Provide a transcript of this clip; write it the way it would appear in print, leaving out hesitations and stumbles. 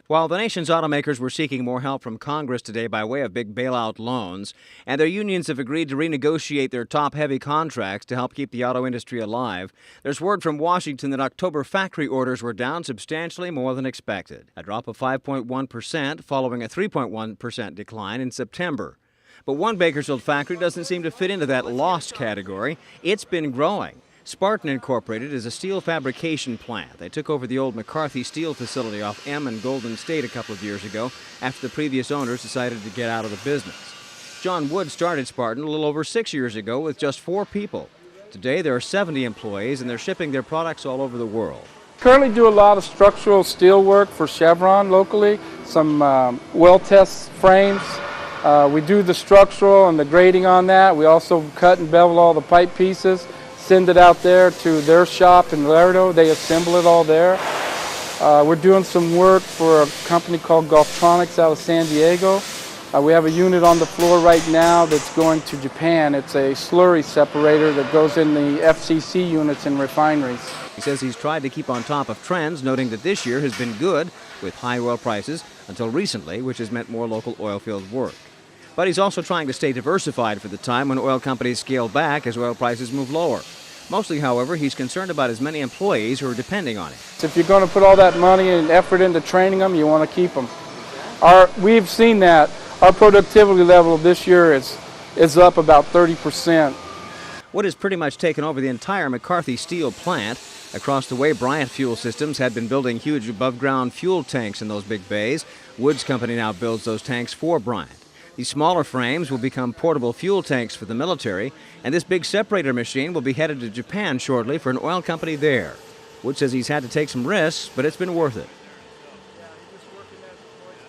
While the nation's automakers were seeking more help from Congress today by way of big bailout loans, and their unions have agreed to renegotiate their top-heavy contracts to help keep the auto industry alive, there's word from Washington that October factory orders were down substantially more than expected, a drop of 5.1% following a 3.1% decline in September. But one Bakersfield factory doesn't seem to fit into that lost category. It's been growing. Spartan Incorporated is a steel fabrication plant. They took over the old McCarthy Steel facility off M and Golden State a couple of years ago after the previous owners decided to get out of the business. John Wood started Spartan a little over 6 years ago with just 4 people. Today there are 70 employees and they're shipping their products all over the world. Currently do a lot of structural steel work for Chevron locally, some well test frames. We do the structural and the grading on that. We also cut and bevel all the pipe pieces, send it out there to their shop in Laredo. They assemble it all there. We're doing some work for a company called Gulftronics out of San Diego. We have a unit on the floor right now that's going to Japan. It's a slurry separator that goes in the FCC units in refineries. He says he's tried to keep on top of trends, noting that this year has been good with high oil prices until recently, which has meant more local oil field work. But he's also trying to stay diversified for the time when oil companies scale back as oil prices move lower. Mostly, however, he's concerned about his many employees who are depending on him. If you're going to put all that money and effort into training them, you want to keep them. We've seen that. Our productivity level this year is up about 30%. Wood has pretty much taken over the entire McCarthy Steel plant. Across the way, Bryant Fuel Systems had been building huge above-ground fuel tanks in those big bays. Wood's company now builds those tanks for Bryant. These smaller frames will become portable fuel tanks for the military, and this big separator machine will be headed to Japan shortly for an oil company there. Wood says he's had to take some risks, but it's been worth it.